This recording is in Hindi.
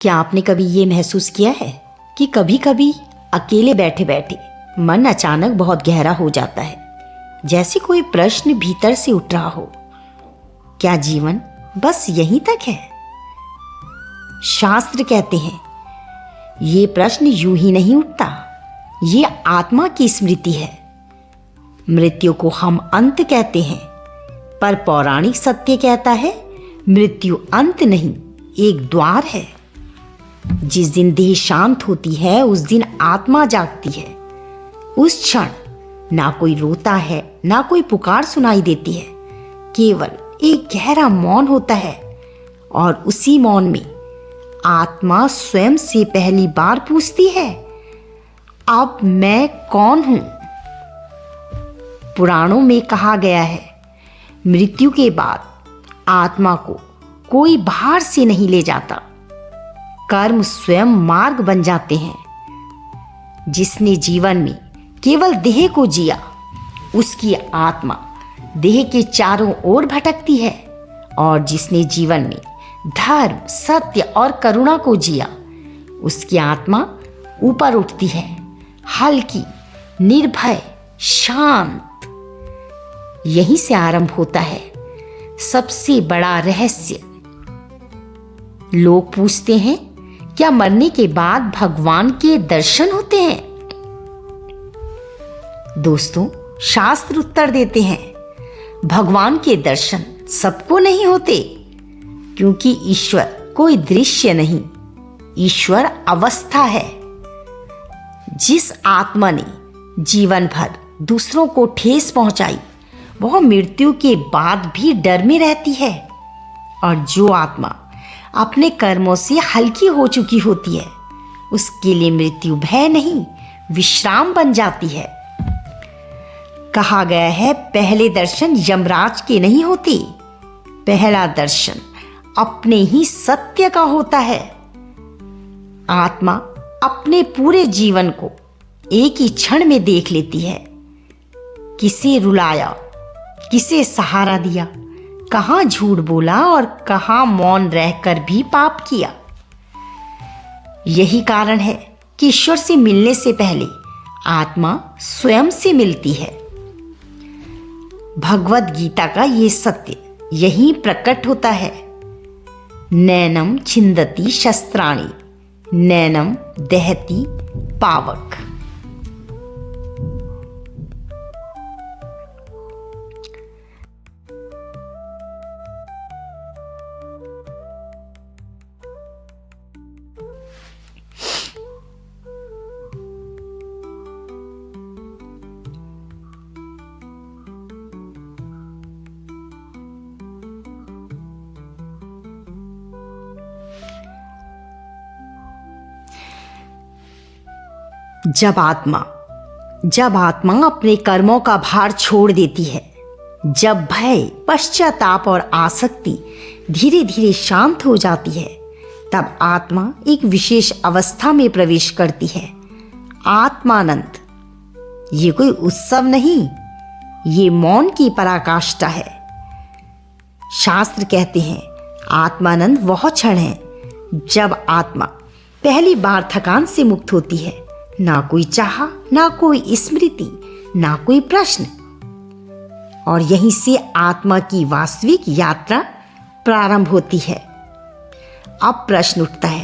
क्या आपने कभी ये महसूस किया है कि कभी कभी अकेले बैठे बैठे मन अचानक बहुत गहरा हो जाता है, जैसे कोई प्रश्न भीतर से उठ रहा हो। क्या जीवन बस यहीं तक है? शास्त्र कहते हैं ये प्रश्न यूं ही नहीं उठता, ये आत्मा की स्मृति है। मृत्यु को हम अंत कहते हैं, पर पौराणिक सत्य कहता है मृत्यु अंत नहीं, एक द्वार है। जिस दिन देह शांत होती है उस दिन आत्मा जागती है। उस क्षण ना कोई रोता है, ना कोई पुकार सुनाई देती है, केवल एक गहरा मौन होता है। और उसी मौन में आत्मा स्वयं से पहली बार पूछती है, अब मैं कौन हूं? पुराणों में कहा गया है मृत्यु के बाद आत्मा को कोई बाहर से नहीं ले जाता, कर्म स्वयं मार्ग बन जाते हैं। जिसने जीवन में केवल देह को जिया, उसकी आत्मा देह के चारों ओर भटकती है। और जिसने जीवन में धर्म, सत्य और करुणा को जिया, उसकी आत्मा ऊपर उठती है, हल्की, निर्भय, शांत। यहीं से आरंभ होता है सबसे बड़ा रहस्य। लोग पूछते हैं क्या मरने के बाद भगवान के दर्शन होते हैं? दोस्तों, शास्त्र उत्तर देते हैं भगवान के दर्शन सबको नहीं होते, क्योंकि ईश्वर कोई दृश्य नहीं, ईश्वर अवस्था है। जिस आत्मा ने जीवन भर दूसरों को ठेस पहुंचाई, वह मृत्यु के बाद भी डर में रहती है। और जो आत्मा अपने कर्मों से हल्की हो चुकी होती है, उसके लिए मृत्यु भय नहीं, विश्राम बन जाती है। कहा गया है पहले दर्शन यमराज के नहीं होते, पहला दर्शन अपने ही सत्य का होता है। आत्मा अपने पूरे जीवन को एक ही क्षण में देख लेती है। किसे रुलाया, किसे सहारा दिया, कहां झूठ बोला और कहां मौन रहकर भी पाप किया। यही कारण है कि ईश्वर से मिलने से पहले आत्मा स्वयं से मिलती है। भगवत गीता का ये सत्य यही प्रकट होता है। नैनम छिंदति शस्त्राणि, नैनम दहति पावक। जब आत्मा अपने कर्मों का भार छोड़ देती है, जब भय, पश्चाताप और आसक्ति धीरे धीरे शांत हो जाती है, तब आत्मा एक विशेष अवस्था में प्रवेश करती है, आत्मानंद। ये कोई उत्सव नहीं, ये मौन की पराकाष्ठा है। शास्त्र कहते हैं आत्मानंद वह क्षण है जब आत्मा पहली बार थकान से मुक्त होती है। ना कोई चाह, ना कोई स्मृति, ना कोई प्रश्न। और यहीं से आत्मा की वास्तविक यात्रा प्रारंभ होती है। अब प्रश्न उठता है,